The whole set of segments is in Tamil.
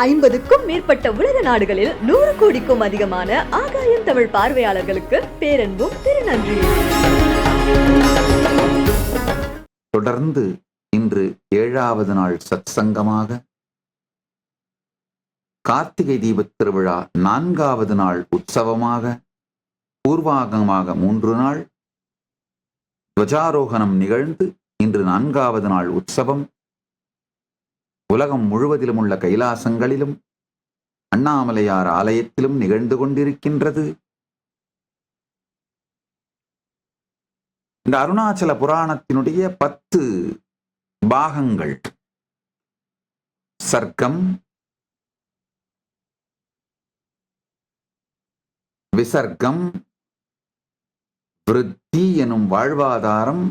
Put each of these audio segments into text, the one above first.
50க்கும் மேற்பட்ட உலக நாடுகளில் 100 கோடிக்கும் அதிகமான ஆகாயம் தமிழ் பார்வையாளர்களுக்கு பேரன்பும் திருநன்றியும். தொடர்ந்து இன்று 7வது நாள் சத்சங்கமாக, கார்த்திகை தீபத் திருவிழா 4வது நாள் உற்சவமாக, பூர்வாகமாக 3 நாள், துவஜாரோகணம் நிகழ்ந்து இன்று 4வது நாள் உற்சவம். உலகம் முழுவதிலும் உள்ள கைலாசங்களிலும் அண்ணாமலையார் ஆலயத்திலும் நிகழ்ந்து கொண்டிருக்கின்றது. இந்த அருணாச்சல புராணத்தினுடைய 10 பாகங்கள், சர்க்கம், விசர்க்கம், விருத்தி எனும் வாழ்வாதாரம்.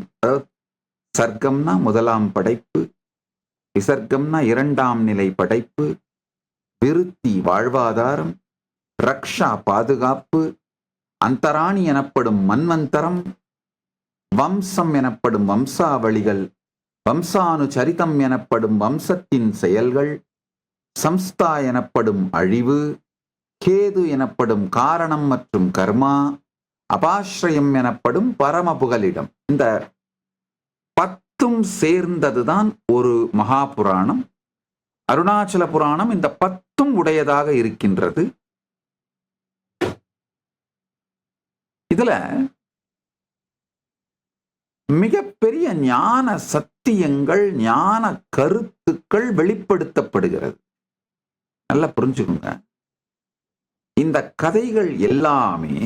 சர்க்கம்னா முதலாம் படைப்பு, விசர்க்கம்னா 2ஆம் நிலை படைப்பு, விருத்தி வாழ்வாதாரம், ரக்ஷா பாதுகாப்பு, அந்தராணி எனப்படும் மன்வந்தரம், வம்சம் எனப்படும் வம்சாவளிகள், வம்சானுசரிதம் எனப்படும் வம்சத்தின் செயல்கள், சம்ஸ்தா எனப்படும் அழிவு, கேது எனப்படும் காரணம் மற்றும் கர்மா, அபாஸ்ரயம் எனப்படும் பரம புகலிடம். இந்த 10ம் சேர்ந்ததுதான் ஒரு மகா புராணம். அருணாச்சல புராணம் இந்த 10ம் உடையதாக இருக்கின்றது. இதுல மிகப்பெரிய ஞான சத்தியங்கள், ஞான கருத்துக்கள் வெளிப்படுத்தப்படுகிறது. நல்லா புரிஞ்சுக்குங்க. இந்த கதைகள் எல்லாமே,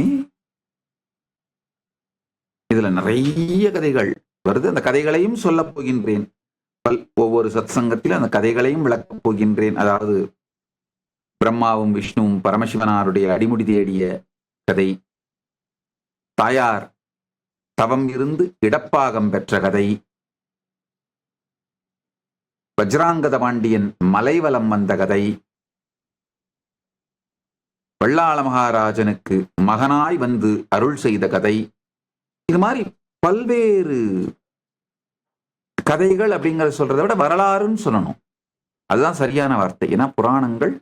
இதுல நிறைய கதைகள் வருது. அந்த கதைகளையும் சொல்ல போகின்றேன். ஒவ்வொரு சத்சங்கத்திலும் அந்த கதைகளையும் விளக்கப் போகின்றேன். அதாவது பிரம்மாவும் விஷ்ணுவும் பரமசிவனாருடைய அடிமுடி தேடிய கதை, தாயார் தவம் இருந்து இடப்பாகம் பெற்ற கதை, வஜ்ராங்கத பாண்டியன் மலைவலம் வந்த கதை, வெள்ளாள மகாராஜனுக்கு மகனாய் வந்து அருள் செய்த கதை. இது மாதிரி பல்வேறு கதைகள் அப்படிங்கிறத சொல்றதை விட வரலாறுன்னு சொல்லணும். அதுதான் சரியான வார்த்தை. ஏன்னா புராணங்கள்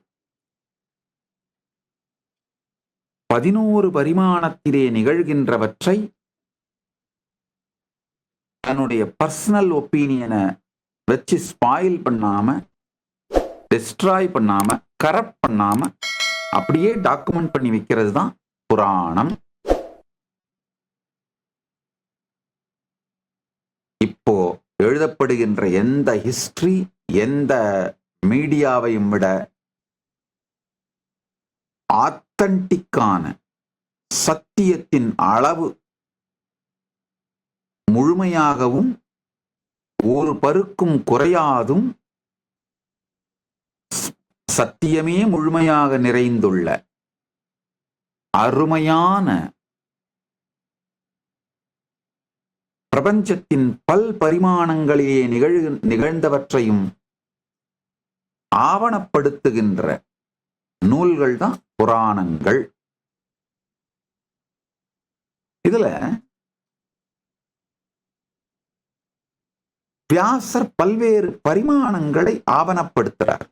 11 பரிமாணத்திலே நிகழ்கின்றவற்றை தன்னுடைய பர்சனல் ஒப்பீனியனை வச்சு ஸ்பாயில் பண்ணாம, டிஸ்ட்ராய் பண்ணாம, கரப்ட் பண்ணாம அப்படியே டாக்குமெண்ட் பண்ணி வைக்கிறது தான் புராணம். இப்போ எழுதப்படுகின்ற எந்த ஹிஸ்டரி, எந்த மீடியாவையும் விட ஆத்தன்டிக்கான சத்தியத்தின் அளவு முழுமையாகவும் ஒரு பருக்கும் குறையாதும் சத்தியமே முழுமையாக நிறைந்துள்ள அருமையான பிரபஞ்சத்தின் பல் பரிமாணங்களிலே நிகழ்ந்தவற்றையும் ஆவணப்படுத்துகின்ற நூல்கள் தான் புராணங்கள். இதுல வியாசர் பல்வேறு பரிமாணங்களை ஆவணப்படுத்துறார்.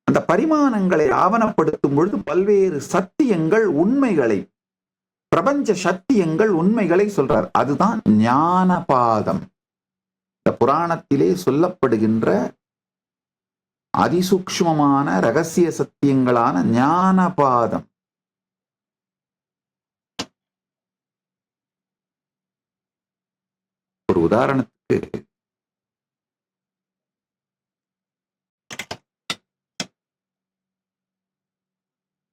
அந்த பரிமாணங்களை ஆவணப்படுத்தும் பொழுது பல்வேறு சத்தியங்கள், உண்மைகளை, பிரபஞ்ச சத்தியங்கள், உண்மைகளை சொல்றார். அதுதான் ஞானபாதம். இந்த புராணத்திலே சொல்லப்படுகின்ற அதிசூக்ஷ்மமான ரகசிய சத்தியங்களான ஞானபாதம். ஒரு உதாரணத்துக்கு,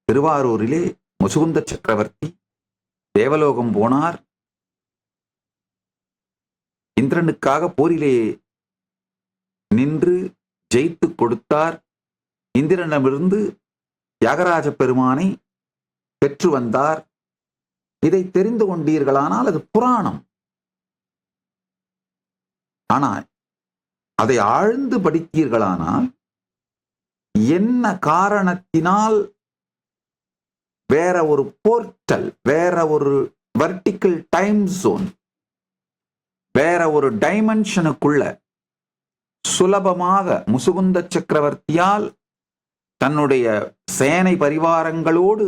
திருவாரூரிலே முசுகுந்த சக்கரவர்த்தி தேவலோகம் போனார். இந்திரனுக்காக போரிலே நின்று ஜெயித்து கொடுத்தார். இந்திரனிடமிருந்து தியாகராஜ பெருமானை பெற்று வந்தார். இதை தெரிந்து கொண்டீர்களானால் அது புராணம். ஆனால் அதை ஆழ்ந்து படித்தீர்களானால் என்ன காரணத்தினால் வேற ஒரு போர்ட்டல், வேற ஒரு வெர்டிக்கல் டைம் ஜோன், வேற ஒரு டைமென்ஷனுக்குள்ள சுலபமாக முசுகுந்த சக்கரவர்த்தியால் தன்னுடைய சேனை பரிவாரங்களோடு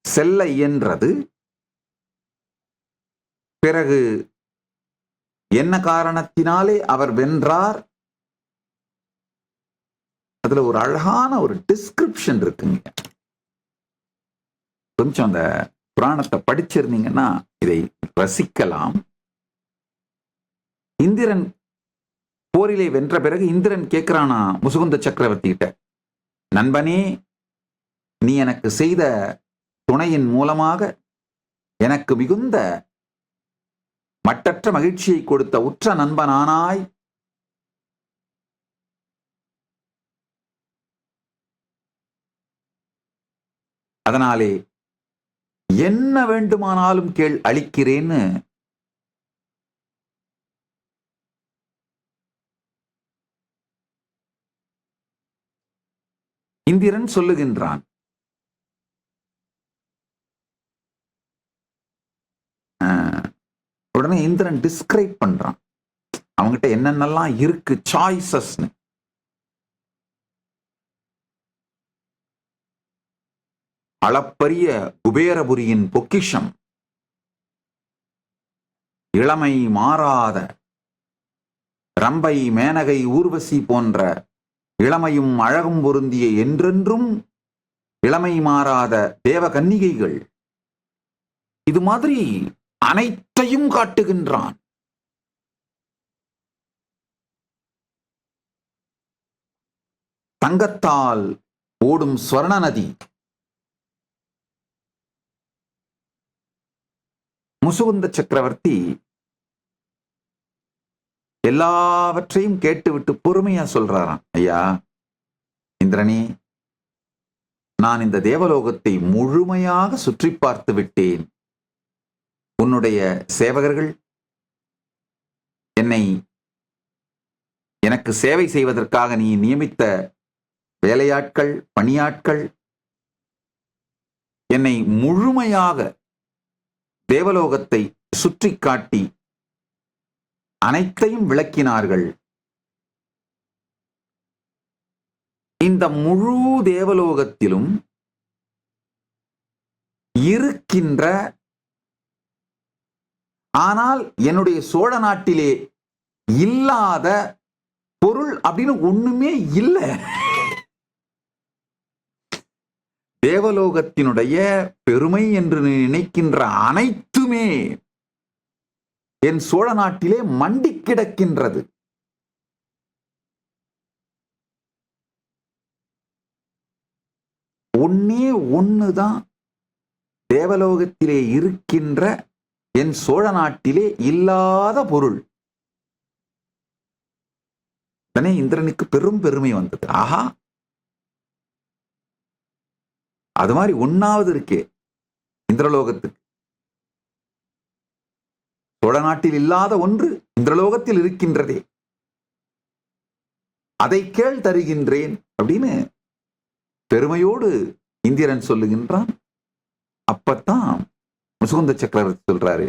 செல்ல இயன்றது. பிறகு என்ன காரணத்தினாலே அவர் வென்றார்? அதுல ஒரு அழகான ஒரு டிஸ்கிரிப்ஷன் இருக்குங்க. கொஞ்சம் அந்த புராணத்தை படிச்சிருந்தீங்கன்னா இதை ரசிக்கலாம். இந்திரன் போரிலே வென்ற பிறகு இந்திரன் கேட்கிறானா முசுகுந்த சக்கரவர்த்தி கிட்ட, நண்பனே, நீ எனக்கு செய்த துணையின் மூலமாக எனக்கு மிகுந்த மட்டற்ற மகிழ்ச்சியை கொடுத்த உற்ற நண்பனானாய். அதனாலே என்ன வேண்டுமானாலும் கேள், அளிக்கிறேன்னு இந்திரன் சொல்லுகின்றான். உடனே இந்திரன் டிஸ்கிரைப் பண்றான் அவங்கிட்ட என்னென்னலாம் இருக்கு சாய்ஸஸ்னு. அளப்பரிய குபேரபுரியின் பொக்கிஷம், இளமை மாறாத ரம்பை, மேனகை, ஊர்வசி போன்ற இளமையும் அழகும் பொருந்திய என்றென்றும் இளமை மாறாத தேவ கன்னிகைகள், இது மாதிரி அனைத்தையும் காட்டுகின்றான். தங்கத்தால் ஓடும் ஸ்வர்ண நதி, முசுகுந்த சக்கரவர்த்தி எல்லாவற்றையும் கேட்டுவிட்டு பொறுமையா சொல்றாராம், ஐயா இந்திரனே, நான் இந்த தேவலோகத்தை முழுமையாக சுற்றி பார்த்து விட்டேன். உன்னுடைய சேவகர்கள் எனக்கு சேவை செய்வதற்காக நீ நியமித்த வேலையாட்கள், பணியாட்கள் என்னை முழுமையாக தேவலோகத்தை சுற்றி காட்டி அனைத்தையும் விளக்கினார்கள். இந்த முழு தேவலோகத்திலும் இருக்கின்ற, ஆனால் என்னுடைய சோழ நாட்டிலே இல்லாத பொருள் அப்படின்னு ஒண்ணுமே இல்லை. தேவலோகத்தினுடைய பெருமை என்று நினைக்கின்ற அனைத்துமே என் சோழ நாட்டிலே மண்டி கிடக்கின்றது. ஒன்னே ஒண்ணுதான் தேவலோகத்திலே இருக்கின்ற என் சோழ நாட்டிலே இல்லாத பொருள். உடனே இந்திரனுக்கு பெரும் பெருமை வந்தது. ஆஹா, அது மாதிரி ஒன்னாவது இருக்கே இந்திரலோகத்துக்கு. சோழ நாட்டில் இல்லாத ஒன்று இந்திரலோகத்தில் இருக்கின்றதே, அதை கேள் தருகின்றேன் அப்படின்னு பெருமையோடு இந்திரன் சொல்லுகின்றான். அப்பத்தான் முசுகுந்த சக்கரவர்த்தி சொல்றாரு,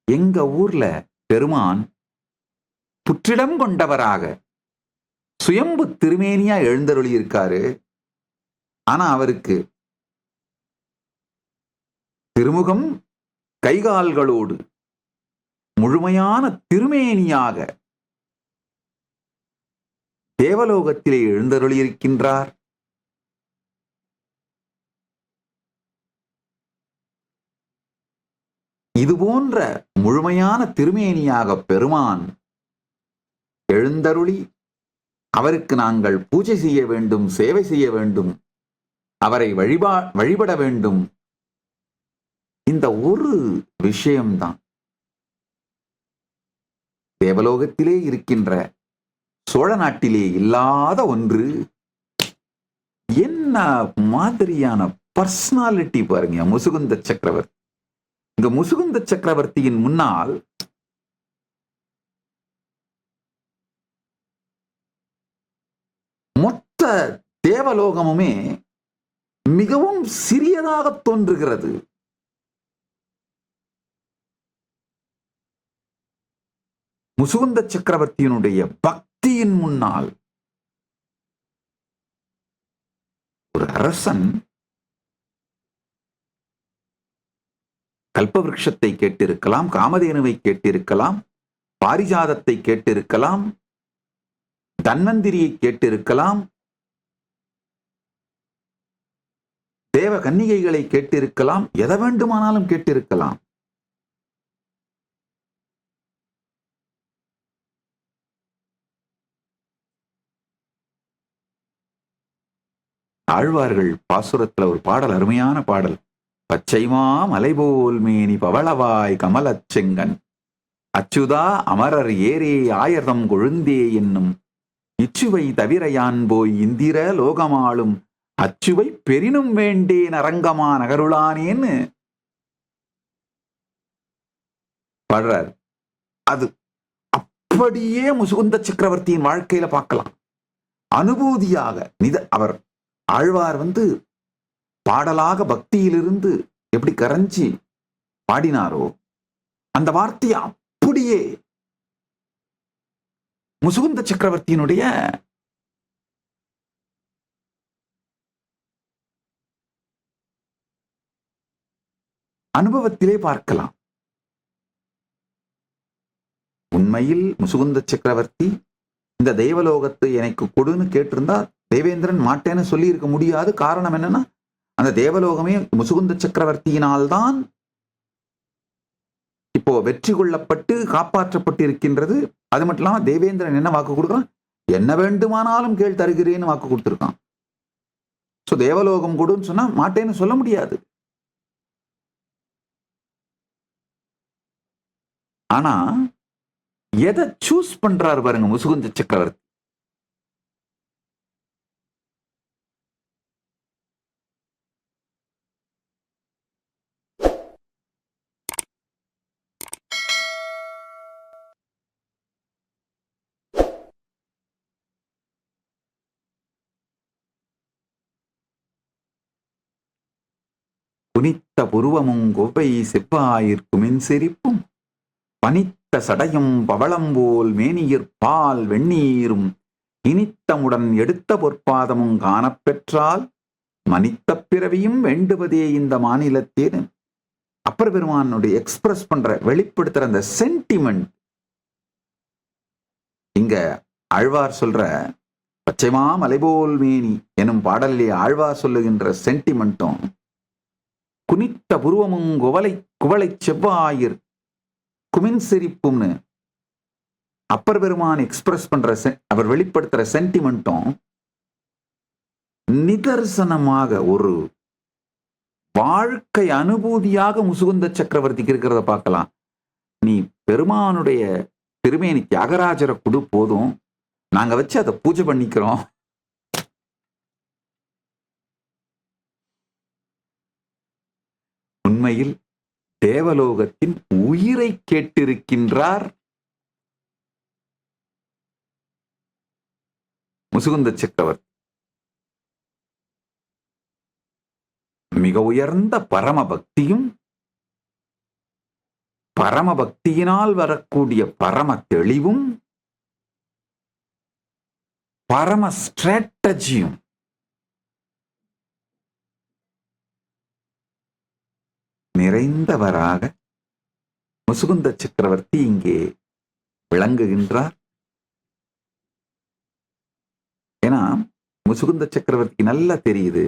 எங்க ஊர்ல பெருமான் புற்றிடம் கொண்டவராக சுயம்பு திருமேனியா எழுந்தருளி இருக்காரு. ஆனா அவருக்கு திருமுகம் கைகால்களோடு முழுமையான திருமேனியாக தேவலோகத்திலே எழுந்தருளி இருக்கின்றார். இதுபோன்ற முழுமையான திருமேனியாக பெருமான் எழுந்தருளி அவருக்கு நாங்கள் பூஜை செய்ய வேண்டும், சேவை செய்ய வேண்டும், அவரை வழிபட வேண்டும். இந்த ஒரு விஷயம்தான் தேவலோகத்திலே இருக்கின்ற சோழ நாட்டிலே இல்லாத ஒன்று. என்ன மாதிரியான பர்சனாலிட்டி பாருங்க முசுகுந்த சக்கரவர்த்தி. இந்த முசுகுந்த சக்கரவர்த்தியின் முன்னால் மொத்த தேவலோகமுமே மிகவும் சிறியதாக தோன்றுகிறது. முசுகுந்த சக்கரவர்த்தியினுடைய பக்தியின் முன்னால் ஒரு அரசன் கல்பவிருஷத்தை கேட்டிருக்கலாம், காமதேனுவை கேட்டிருக்கலாம், பாரிஜாதத்தை கேட்டிருக்கலாம், தன்வந்திரியை கேட்டிருக்கலாம், தேவ கன்னிகைகளை கேட்டிருக்கலாம், எதை வேண்டுமானாலும் கேட்டிருக்கலாம். ஆழ்வார்கள் பாசுரத்துல ஒரு பாடல், அருமையான பாடல். பச்சைமா மலைபோல் மேனி பவளவாய் கமலச் செங்கன் அச்சுதா அமரர் ஏரே ஆயர்தம் கொழுந்தே என்னும் இச்சுவை தவிர யான் போய் இந்திர லோகமாளும் அச்சுவை பெரினும் வேண்டேன் அரங்கமா நகருளானேன்னு பாடுறார். அது அப்படியே முசுகுந்த சக்கரவர்த்தியின் வாழ்க்கையில பார்க்கலாம். அனுபூதியாக அவர் ஆழ்வார் பாடலாக பக்தியிலிருந்து எப்படி கரைஞ்சி பாடினாரோ அந்த வார்த்தையை அப்படியே முசுகுந்த சக்கரவர்த்தியினுடைய அனுபவத்திலே பார்க்கலாம். உண்மையில் முசுகுந்த சக்கரவர்த்தி இந்த தேவலோகத்தை எனக்கு கொடுன்னு கேட்டிருந்தா தேவேந்திரன் மாட்டேன்னு சொல்லி இருக்க முடியாது. காரணம் என்னன்னா, அந்த தேவலோகமே முசுகுந்த சக்கரவர்த்தியினால்தான் இப்போ வெற்றி கொள்ளப்பட்டு காப்பாற்றப்பட்டு இருக்கின்றது. அது மட்டும் இல்லாம தேவேந்திரன் என்ன வாக்கு கொடுக்கிறான், என்ன வேண்டுமானாலும் கேள் தருகிறேன்னு வாக்கு கொடுத்திருக்கான். சோ தேவலோகம் கொடுன்னு சொன்னா மாட்டேன்னு சொல்ல முடியாது. ஆனா எதை சூஸ் பண்றாரு பாருங்க முசுகுந்த சக்கரவர்த்தி. குனித்த புருவமும் கொவ்வை செவ்வாயிற்குமின் சிரிப்பும் பனித்த சடையும் பவளம்போல் மேனியிற் பால் வெந்நீரும் இனித்தமுடன் எடுத்த பொற்பாதமும் காணப்பெற்றால் மனித்த பிறவியும் வேண்டுவதே இந்த மாநிலத்தேன்னு அப்பர் பெருமானுடைய எக்ஸ்பிரஸ் பண்ற வெளிப்படுத்துற அந்த சென்டிமெண்ட் இங்க ஆழ்வார் சொல்ற பச்சைமா மலைபோல் மேனி எனும் பாடலிலே ஆழ்வார் சொல்லுகின்ற சென்டிமெண்ட்டும் குனித்த புருவமும் குவளை செவ்வாயிர் குமின் சிரிப்பும்னு அப்பர் பெருமான் எக்ஸ்பிரஸ் பண்ற அவர் வெளிப்படுத்துற சென்டிமெண்ட்டும் நிதர்சனமாக ஒரு வாழ்க்கை அனுபூதியாக முசுகுந்த சக்கரவர்த்திக்கு இருக்கிறத பார்க்கலாம். நீ பெருமானுடைய திருமேனி தியாகராஜரை கொடு போதும், நாங்க வச்சு அதை பூஜை பண்ணிக்கிறோம். உண்மையில் தேவலோகத்தின் உயிரை கேட்டிருக்கின்றார் முசுகுந்த சக்கரவர்த்தி. மிக உயர்ந்த பரமபக்தியும் பரமபக்தியினால் வரக்கூடிய பரம தெளிவும் பரம ஸ்ட்ராட்டஜியும் நிறைந்தவராக முசுகுந்த சக்கரவர்த்தி இங்கே விளங்குகின்றார். ஏன்னா முசுகுந்த சக்கரவர்த்தி நல்லா தெரியுது,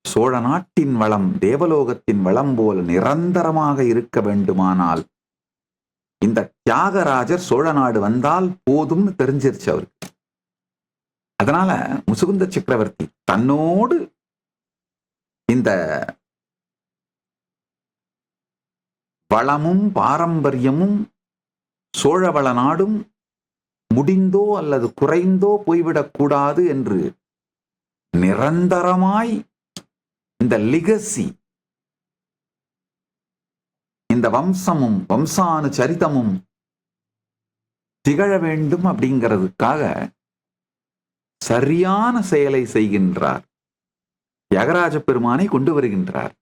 சோழ நாட்டின் வளம் தேவலோகத்தின் வளம் போல நிரந்தரமாக இருக்க வேண்டுமானால் இந்த தியாகராஜர் சோழ நாடு வந்தால் போதும்னு தெரிஞ்சிருச்சு அவருக்கு. அதனால முசுகுந்த சக்கரவர்த்தி தன்னோடு இந்த வளமும் பாரம்பரியமும் சோழவள நாடும் முடிந்தோ அல்லது குறைந்தோ போய்விடக்கூடாது என்று நிரந்தரமாய் இந்த லிகசி, இந்த வம்சமும் வம்சானுசரிதமும் திகழ வேண்டும் அப்படிங்கிறதுக்காக சரியான செயலை செய்கின்றார். தியாகராஜ பெருமானை கொண்டு வருகின்றார்.